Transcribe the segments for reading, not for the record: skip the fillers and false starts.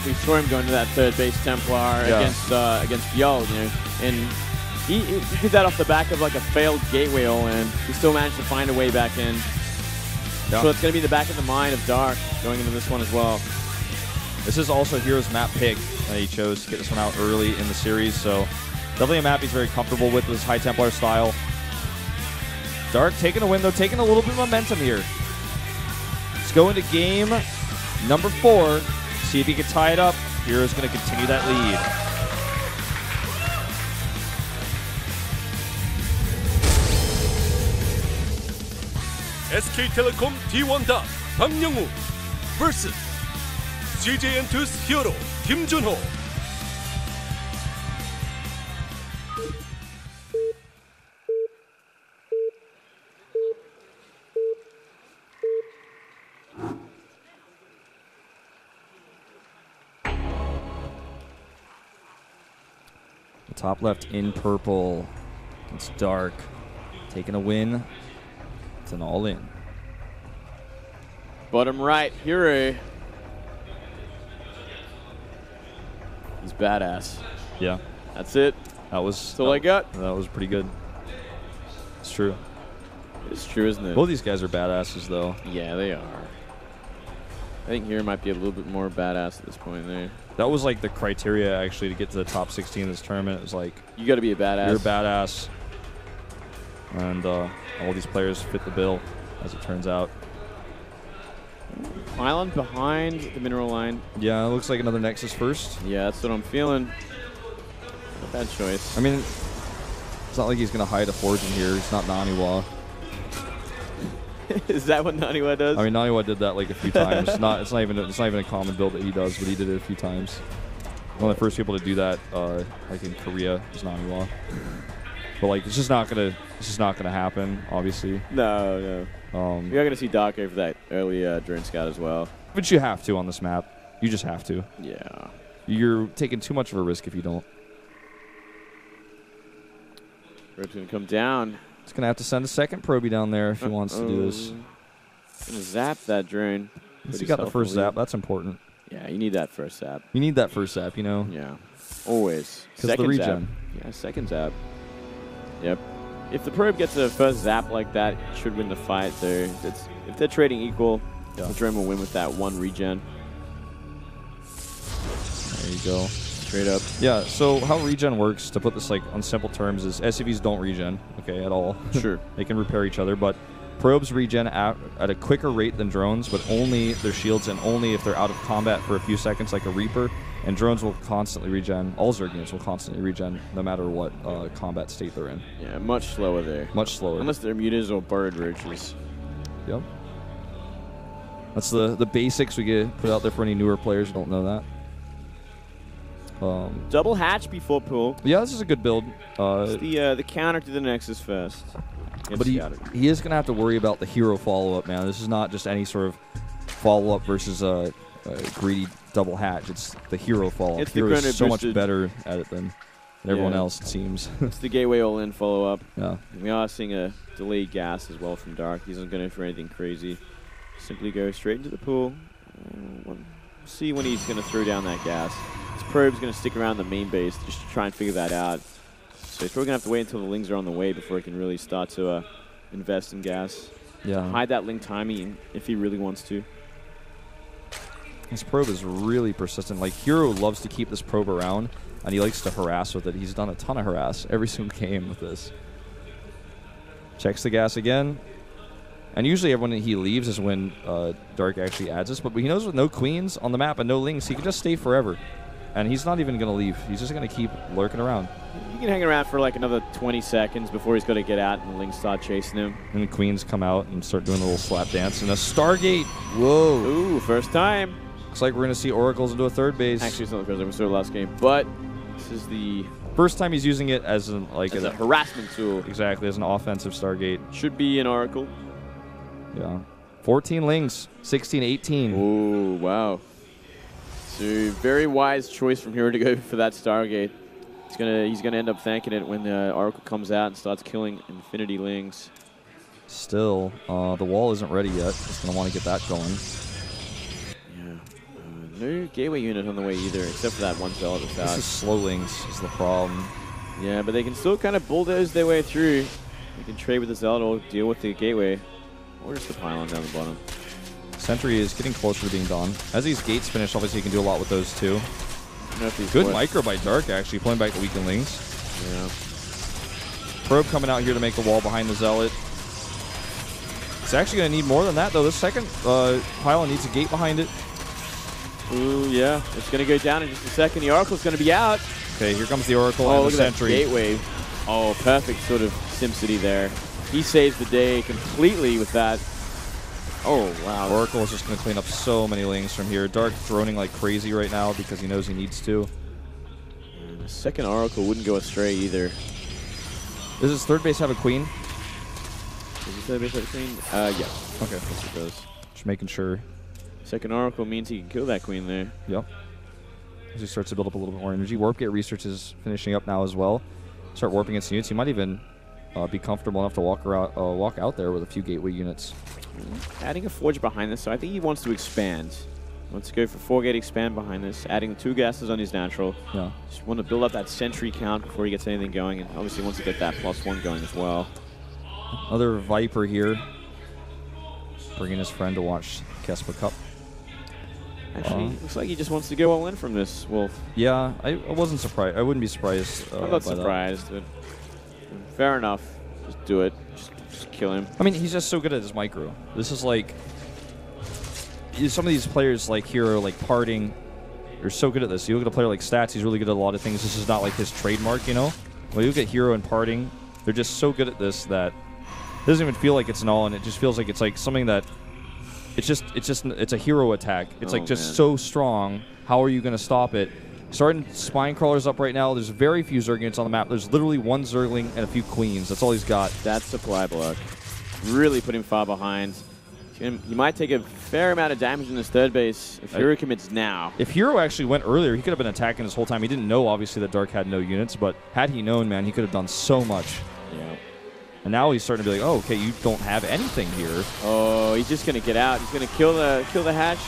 We saw him going to that third base Templar against Yo, you know, and he did that off the back of like a failed gateway all-in. He still managed to find a way back in. Yeah. So it's going to be the back of the mind of Dark going into this one as well. This is also hero's map pick. He chose to get this one out early in the series, so definitely a map he's very comfortable with his High Templar style. Dark taking a win, though, taking a little bit of momentum here. Let's go into game number 4. See if he can tie it up. Hero's going to continue that lead. SK텔레콤 D1다 박영우 vs CJ 엔투스 히어로 김준호. Top left in purple. It's Dark. Taking a win. It's an all-in. Bottom right, herO. He's badass. Yeah. That's it. That was That's all I got. That was pretty good. It's true. It's true, isn't it? Both these guys are badasses, though. Yeah, they are. I think herO might be a little bit more badass at this point there. That was like the criteria, actually, to get to the top 16 of this tournament. It was like, you got to be a badass. You're a badass. And all these players fit the bill, as it turns out. Pylon behind the mineral line. Yeah, it looks like another Nexus first. Yeah, that's what I'm feeling. Not a bad choice. I mean, it's not like he's going to hide a Forge in here. It's not Naniwa. Is that what Naniwa does? I mean, Naniwa did that like a few times. It's not even a common build that he does, but he did it a few times. One of the first people to do that, like in Korea, was Naniwa. But like, it's just not gonna happen, obviously. No. You're gonna see Dark over that early drone scout as well. But you have to on this map. You just have to. Yeah. You're taking too much of a risk if you don't. Probe's gonna come down. He's gonna have to send a second probie down there if he wants to do this. Gonna zap that drone. He got the first zap. That's important. Yeah, you need that first zap. You need that first zap, you know. Yeah, always. Because the regen. Zap. Yeah, second zap. Yep. If the probe gets a first zap like that, it should win the fight. Though, if they're trading equal, the drone will win with that one regen. There you go. Straight up. Yeah, so how regen works, to put this like on simple terms, is SCVs don't regen, okay, at all. Sure. They can repair each other, but probes regen at a quicker rate than drones, but only their shields and only if they're out of combat for a few seconds, like a Reaper. And drones will constantly regen. All Zerg units will constantly regen, no matter what combat state they're in. Yeah, much slower there. Much slower. Unless they're mutas or bird roaches. Yep. That's the basics we get put out there for any newer players who don't know that. Double hatch before pull. Yeah, this is a good build. It's the counter to the Nexus first. But he is going to have to worry about the hero follow-up, man. This is not just any sort of follow-up versus a greedy double hatch. It's the hero follow-up. Hero is so much better at it than everyone else, it seems. It's the gateway all-in follow-up. Yeah. We are seeing a delayed gas as well from Dark. He's not going for anything crazy. Simply go straight into the pool. We'll see when he's going to throw down that gas. His probe's going to stick around the main base just to try and figure that out. So he's probably going to have to wait until the Lings are on the way before he can really start to invest in gas. Yeah. Hide that Ling timing if he really wants to. His probe is really persistent. Like, herO loves to keep this probe around, and he likes to harass with it. He's done a ton of harass every single game with this. Checks the gas again. And usually when he leaves is when Dark actually adds this. But he knows with no queens on the map and no Lings, he can just stay forever. And he's not even going to leave. He's just going to keep lurking around. He can hang around for like another 20 seconds before he's going to get out and the Lings start chasing him. And the queens come out and start doing a little slap dance. And a Stargate. Whoa. Ooh, first time. Looks like we're going to see Oracles into a third base. Actually, it's not the first time. We saw it last game. But this is the first time he's using it as a harassment tool. Exactly, as an offensive Stargate. Should be an Oracle. Yeah. 14 Lings, 16, 18. Ooh, wow. So very wise choice from herO to go for that Stargate. He's gonna end up thanking it when the Oracle comes out and starts killing Infinity Lings. Still, the wall isn't ready yet. Just gonna want to get that going. Yeah. No gateway unit on the way either, except for that one Zealot that's out. This is slow links is the problem. Yeah, but they can still kind of bulldoze their way through. They can trade with the Zealot or deal with the gateway. Or just the pylon down the bottom. Sentry is getting closer to being done. As these gates finish, obviously you can do a lot with those too. Good micro by Dark, actually, pulling back the weakened links. Yeah. Probe coming out here to make the wall behind the Zealot. It's actually going to need more than that, though. This second pylon needs a gate behind it. Ooh, yeah. It's going to go down in just a second. The Oracle's going to be out. Okay, here comes the Oracle and the the Sentry. Gateway. Oh, perfect sort of SimCity there. He saves the day completely with that. Oh, wow. Oracle is just going to clean up so many links from here. Dark droning like crazy right now because he knows he needs to. And the second Oracle wouldn't go astray either. Does his third base have a queen? Does his third base have a queen? Yeah. Okay. Yes, it does. Just making sure. Second Oracle means he can kill that queen there. Yep. As he starts to build up a little bit more energy. Warp Gate research is finishing up now as well. Start warping its units. He might even be comfortable enough to walk out there with a few gateway units. Adding a forge behind this, so I think he wants to expand. He wants to go for 4-gate expand behind this, adding 2 gases on his natural. Yeah. Just want to build up that sentry count before he gets anything going, and obviously wants to get that +1 going as well. Another Viper here, bringing his friend to watch KeSPA Cup. Actually, looks like he just wants to go all in from this, Wolf. Yeah, I wasn't surprised. I wouldn't be surprised. I'm not surprised. But fair enough. Just do it. Just kill him. I mean, he's just so good at his micro. This is like some of these players like herO, like Parting, they're so good at this. You look at a player like Stats, he's really good at a lot of things. This is not like his trademark, you know? When you look at herO and Parting, they're just so good at this that it doesn't even feel like it's an all-in. It just feels like it's like something that it's a herO attack. It's like just so strong. How are you going to stop it? Starting spine crawlers up right now. There's very few Zerglings on the map. There's literally 1 Zergling and a few queens. That's all he's got. That supply block really put him far behind. He might take a fair amount of damage in his third base if herO commits now. If herO actually went earlier, he could have been attacking this whole time. He didn't know, obviously, that Dark had no units, but had he known, man, he could have done so much. Yeah. And now he's starting to be like, oh, okay, you don't have anything here. Oh, he's just going to get out. He's going to kill the hatch,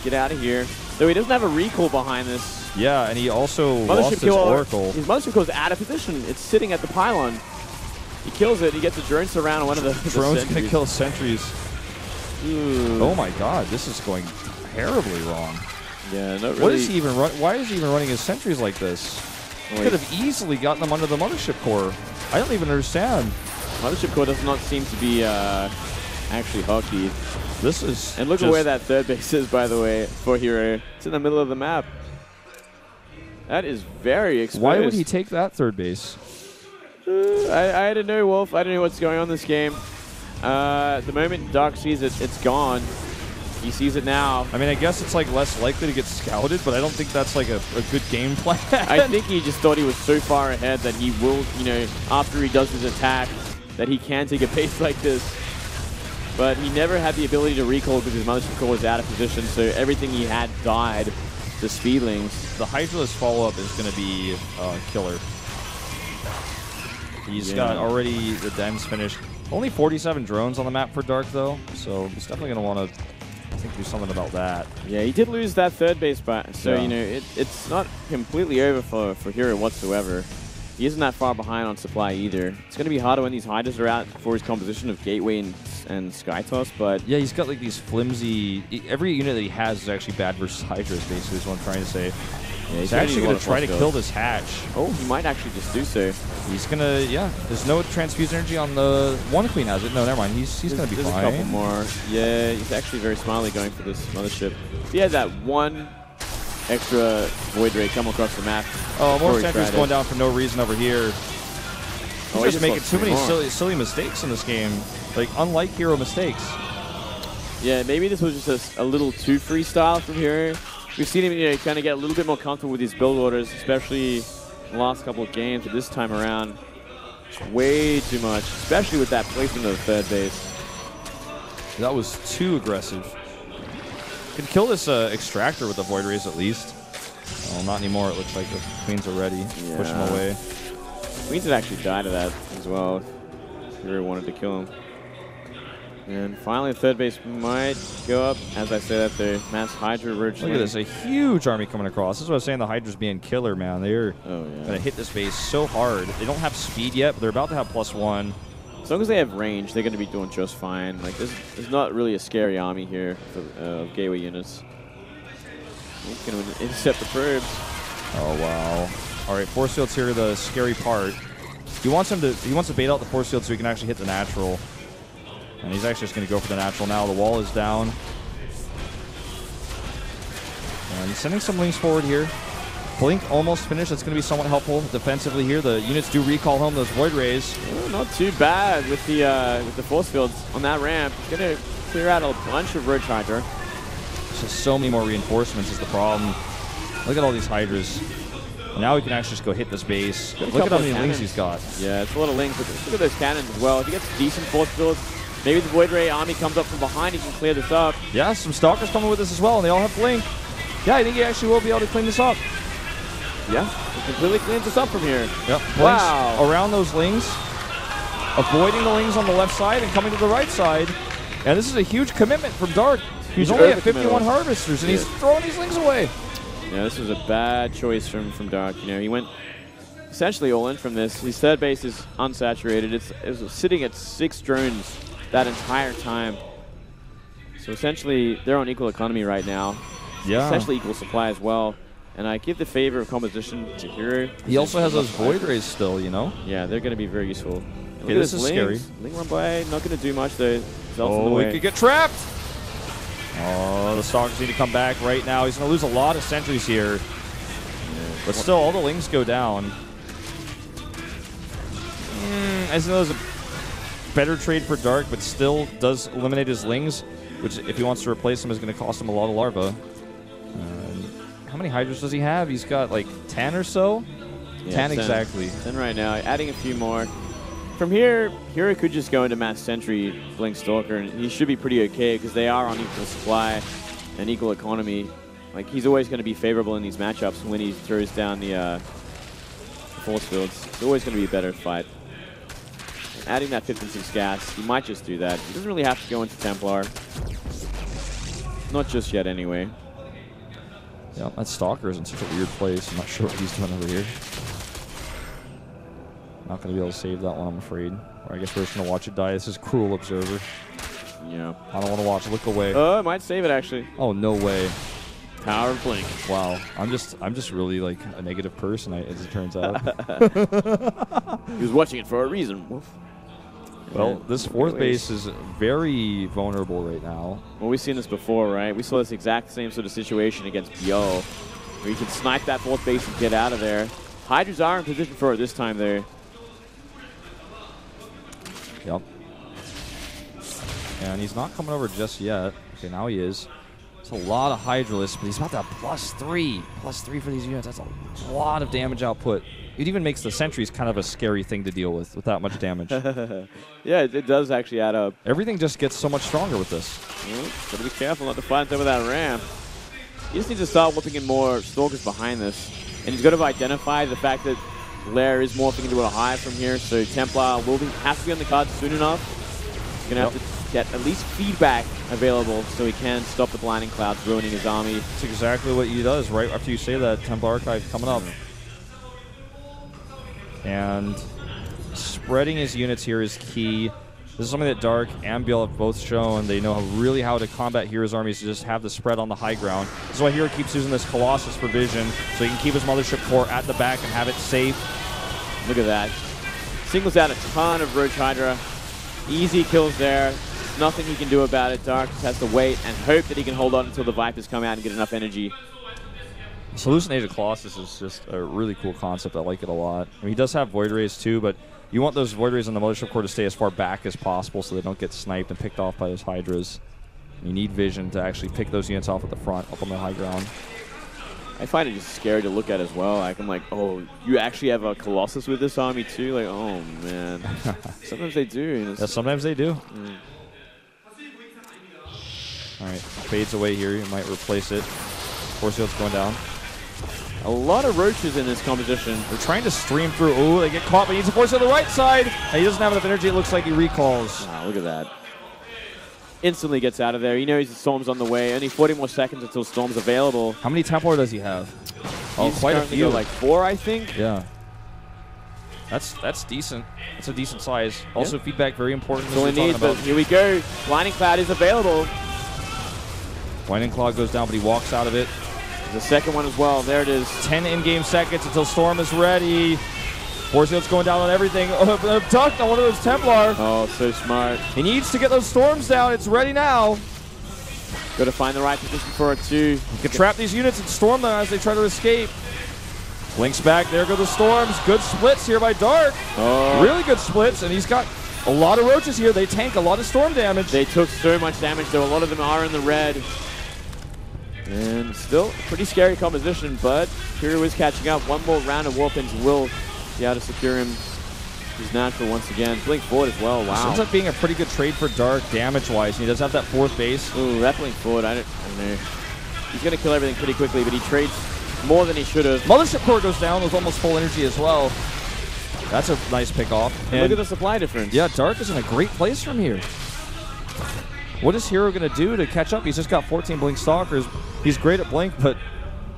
get out of here. Though he doesn't have a recall behind this. Yeah, and he also lost his Oracle. His Mothership Core is out of position. It's sitting at the pylon. He kills it. He gets a drone surround on one of the drone's going to kill sentries. Ooh. Oh my God, this is going terribly wrong. Yeah, not really. What is he even why is he even running his sentries like this? He could have easily gotten them under the Mothership Core. I don't even understand. Mothership Core does not seem to be actually hockeyed. This is and look at where that third base is, by the way, for herO. It's in the middle of the map. That is very exposed. Why would he take that third base? I don't know, Wolf. I don't know what's going on in this game. The moment Dark sees it, it's gone. He sees it now. I mean, I guess it's like less likely to get scouted, but I don't think that's like a good game plan. I think he just thought he was so far ahead that he will, you know, after he does his attack, that he can take a base like this. But he never had the ability to recall because his Mothership Core was out of position, so everything he had died to Speedlings. The Hydralisk follow-up is going to be killer. He's got already the Dems finished. Only 47 drones on the map for Dark, though, so he's definitely going to want to, I think, do something about that. Yeah, he did lose that third base, but so you know it's not completely over for herO whatsoever. He isn't that far behind on supply either. It's going to be harder when these Hydras are out for his composition of Gateway and Skytoss, but yeah, he's got like these flimsy. Every unit that he has is actually bad versus Hydras, basically, is what I'm trying to say. Yeah, he's actually going to try to kill this hatch. Oh, he might actually just do so. He's going to, yeah. There's no transfuse energy on the one queen, has it? No, never mind. He's going to be fine. There's a couple more. Yeah, he's actually very smartly going for this Mothership. If he had that one extra Void Ray come across the map. Oh, more sentries going down for no reason over here. He's just making too many silly mistakes in this game. Like, unlike herO mistakes. Yeah, maybe this was just a little too freestyle from herO. We've seen him, you know, kind of get a little bit more comfortable with his build orders, especially in the last couple of games. But this time around, way too much, especially with that placement of the third base. That was too aggressive. Could kill this extractor with the Void Rays at least. Well, not anymore. It looks like the queens are ready. Yeah. Push him away. Queens had actually died of that as well. If herO wanted to kill him. And finally, third base might go up. As I said, at the Mass Hydra Roach. Look at this, a huge army coming across. This is what I was saying, the Hydra's being killer, man. They're going to hit this base so hard. They don't have speed yet, but they're about to have +1. As long as they have range, they're going to be doing just fine. Like, there's not really a scary army here for gateway units. Going to intercept the probes. Oh, wow. All right, force field's here, the scary part. He wants to bait out the force field so he can actually hit the natural. And he's actually just going to go for the natural now. The wall is down. And he's sending some links forward here. Blink almost finished. That's going to be somewhat helpful defensively here. The units do recall home those Void Rays. Oh, not too bad with the force fields on that ramp. He's going to clear out a bunch of Roach Hydra. Just so many more reinforcements is the problem. Look at all these Hydras. Now he can actually just go hit this base. Look at how many links he's got. Yeah, it's a lot of links. Look at those cannons as well. If he gets decent force fields, maybe the Void Ray army comes up from behind. He can clear this up. Yeah, some Stalkers coming with this as well, and they all have Blink. Yeah, I think he actually will be able to clean this up. Yeah, he completely cleans this up from here. Yep. Wow. Around those lings, avoiding the lings on the left side and coming to the right side. And this is a huge commitment from Dark. He's only at 51 harvesters, and he's throwing these lings away. Yeah, this was a bad choice from Dark. You know, he went essentially all in from this. His third base is unsaturated. It's sitting at 6 drones that entire time. So essentially, they're on equal economy right now. Yeah. Essentially equal supply as well. And I give the favor of composition to herO. He also has those Void Rays still, you know? Yeah, they're going to be very useful. Okay, this is scary. Ling run by, not going to do much though. Oh, he could get trapped! Oh, the Stalkers need to come back right now. He's going to lose a lot of sentries here. Yeah. But still, all the lings go down. I know there's a better trade for Dark, but still does eliminate his lings, which if he wants to replace them is going to cost him a lot of larvae. How many Hydras does he have? He's got like 10 or so? Yeah, 10 exactly. 10 right now, adding a few more. From here, herO could just go into Mass Sentry, Blink Stalker, and he should be pretty okay because they are on equal supply and equal economy. Like, he's always going to be favorable in these matchups when he throws down the force fields. It's always going to be a better fight. Adding that 5th and 6th gas, he might just do that. He doesn't really have to go into Templar. Not just yet, anyway. Yeah, that Stalker is in such a weird place. I'm not sure what he's doing over here. Not going to be able to save that one, I'm afraid. Or I guess we're just going to watch it die. This is Cruel Observer. Yeah. I don't want to watch it. Look away. Oh, it might save it, actually. Oh, no way. Power of Blink. Wow. I'm just really, like, a negative person, as it turns out. He was watching it for a reason. Woof. Well, this 4th base is very vulnerable right now. Well, we've seen this before, right? We saw this exact same sort of situation against Yo, where you can snipe that 4th base and get out of there. Hydras are in position for it this time there. Yep. And he's not coming over just yet. Okay, now he is. It's a lot of Hydralists, but he's about to have +3. +3 for these units. That's a lot of damage output. It even makes the sentries kind of a scary thing to deal with that much damage. Yeah, it does actually add up. Everything just gets so much stronger with this. Gotta be careful not to fly over that ramp. He just needs to start whipping in more Stalkers behind this. And he's got to identify the fact that Lair is morphing into a hive from here, so Templar will have to be on the cards soon enough. He's going to have to get at least feedback available so he can stop the Blinding Clouds ruining his army. That's exactly what he does right after you say that. Templar Archive coming up. And spreading his units here is key. This is something that Dark and Biel have both shown. They know really how to combat hero's armies to just have the spread on the high ground. This is why herO keeps using this Colossus for vision, so he can keep his Mothership Core at the back and have it safe. Look at that. Singles out a ton of Roach Hydra. Easy kills there. Nothing he can do about it. Dark just has to wait and hope that he can hold on until the Vipers come out and get enough energy. Hallucinated Colossus is just a really cool concept. I like it a lot. I mean, he does have Void Rays too, but you want those Void Rays on the Mothership Core to stay as far back as possible so they don't get sniped and picked off by those Hydras. You need vision to actually pick those units off at the front, up on the high ground. I find it just scary to look at as well. Like, I'm like, oh, you actually have a Colossus with this army too? Like, oh, man. Sometimes they do. Yeah, sometimes they do. All right, fades away here. You might replace it. Force field's going down. A lot of roaches in this composition. They're trying to stream through. Ooh, they get caught, but he needs a force on the right side. And he doesn't have enough energy. It looks like he recalls. Wow, look at that. instantly gets out of there. He knows the Storm's on the way. Only 40 more seconds until Storm's available. How many Templar does he have? He's quite a few. like 4, I think. Yeah. That's decent. That's a decent size. Also, feedback very important. That's all he needs, but here we go. Blinding Cloud is available. Blinding Cloud goes down, but he walks out of it. The second one as well. There it is. 10 in-game seconds until Storm is ready. Force Field's going down on everything. Ducked on one of those Templar. Oh, so smart. He needs to get those Storms down. It's ready now. Got to find the right position for it, too. He can trap these units and storm them as they try to escape. Blinks back. There go the Storms. Good splits here by Dark. Oh. Really good splits, and he's got a lot of roaches here. They tank a lot of Storm damage. They took so much damage, though. A lot of them are in the red. And still a pretty scary composition, but herO is catching up. One more round of Warpins will be able to secure him his natural once again. Blink forward as well. Wow. This ends up being a pretty good trade for Dark damage-wise. He does have that 4th base. Ooh, that blink forward, I don't know. He's going to kill everything pretty quickly, but he trades more than he should have. Mothership Core goes down with almost full energy as well. That's a nice pick off. And look at the supply difference. Yeah, Dark is in a great place from here. What is herO going to do to catch up? He's just got 14 Blink Stalkers. He's great at Blink, but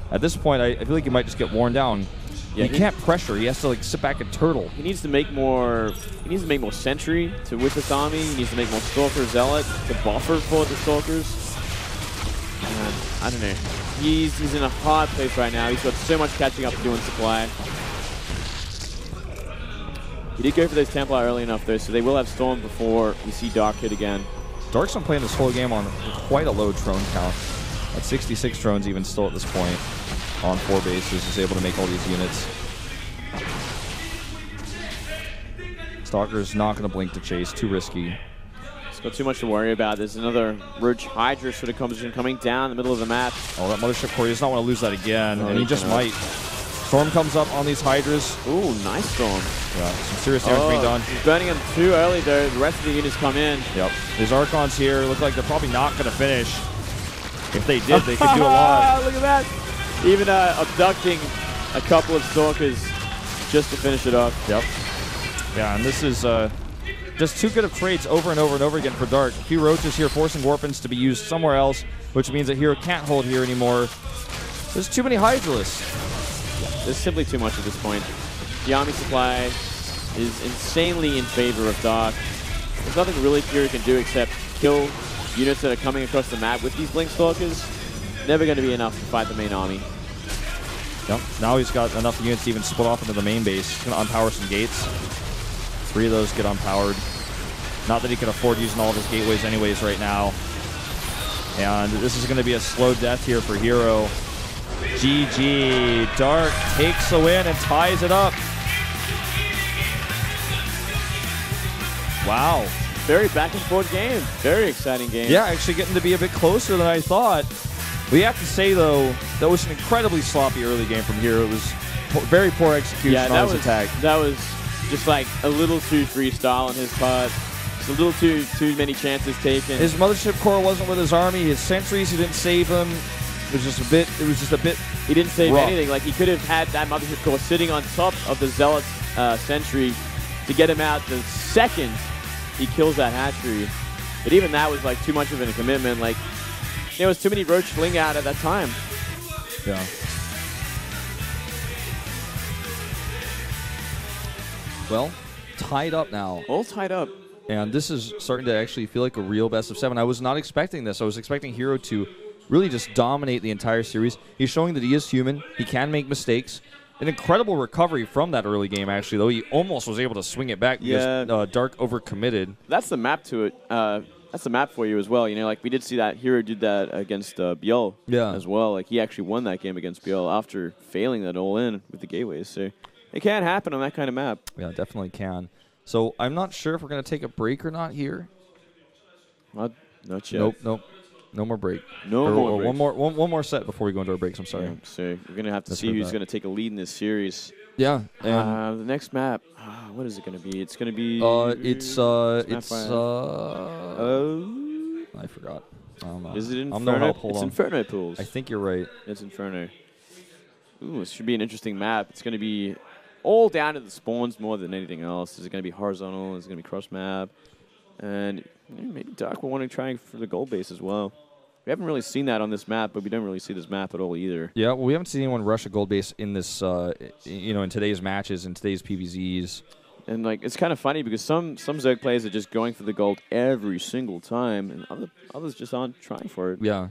at this point, I feel like he might just get worn down. Yeah, he can't pressure. He has to like sit back and turtle. He needs to make more. He needs to make more Sentry with this army. He needs to make more Stalker Zealot to buffer for the Stalkers. And I don't know. He's in a hard place right now. He's got so much catching up to do in supply. He did go for those Templar early enough though, so they will have Storm before we see Dark hit again. Dark's been playing this whole game on quite a low drone count. At 66 drones even still at this point on 4 bases. He's able to make all these units. Stalker's not going to blink to chase. Too risky. He's got too much to worry about. There's another Roach Hydra sort of composition coming down in the middle of the map. Oh, that Mothership Core, he does not want to lose that again. And he just might. Storm comes up on these Hydras. Ooh, nice Storm. Yeah, some serious damage being done. He's burning them too early though. The rest of the units come in. Yep. His Archons here look like they're probably not going to finish. If they did, they could do a lot. Look at that. Even abducting a couple of Stalkers just to finish it off. Yep. Yeah, and this is just too good of trades over and over and over again for Dark. A few Roaches here forcing Warpins to be used somewhere else, which means that herO can't hold here anymore. There's too many Hydralists. There's simply too much at this point. The army supply is insanely in favor of Dark. There's nothing really herO can do except kill units that are coming across the map with these Blink Stalkers. Never going to be enough to fight the main army. Yep. Now he's got enough units to even split off into the main base. He's going to unpower some gates. 3 of those get unpowered. Not that he can afford using all of his gateways anyways right now. And this is going to be a slow death here for herO. GG. Dark takes the win and ties it up. Wow. Very back and forth game. Very exciting game. Yeah, actually getting to be a bit closer than I thought. We have to say, though, that was an incredibly sloppy early game from herO. It was very poor execution on his attack. That was just like a little too freestyle on his part. Just a little too many chances taken. His Mothership Core wasn't with his army. His sentries, he didn't save them. It was just a bit. He didn't save rough. anything. Like he could have had that Mothership Core sitting on top of the Zealot's sentry to get him out the second he kills that hatchery. But even that was like too much of a commitment. Like there was too many Roach fling out at that time. Yeah. Well, tied up now. All tied up. And this is starting to actually feel like a real best of 7. I was not expecting this. I was expecting herO to really just dominate the entire series. He's showing that he is human. He can make mistakes. An incredible recovery from that early game, actually, though. He almost was able to swing it back because Dark overcommitted. That's the map to it. That's the map for you as well. You know, like we did see that herO did that against Biel as well. Like he actually won that game against Biel after failing that all in with the gateways. So it can happen on that kind of map. Yeah, it definitely can. So I'm not sure if we're going to take a break or not here. Not yet. Nope. No more break. More break. One more set before we go into our breaks. I'm sorry. Yeah, so we're going to have to see who's going to take a lead in this series. Yeah. The next map, what is it going to be? It's going to be... I forgot. I don't know. Is it Inferno? I'm no help. Hold it's on. Inferno pools. I think you're right. It's Inferno. Ooh, this should be an interesting map. It's going to be all down to the spawns more than anything else. Is it going to be horizontal? Is it going to be cross map? And Yeah, maybe Doc will want to try for the gold base as well. We haven't really seen that on this map, but we don't really see this map at all either. Yeah, well, we haven't seen anyone rush a gold base in this, in today's matches, in today's PvZs. And like it's kind of funny because some Zerg players are just going for the gold every single time, and others just aren't trying for it. Yeah.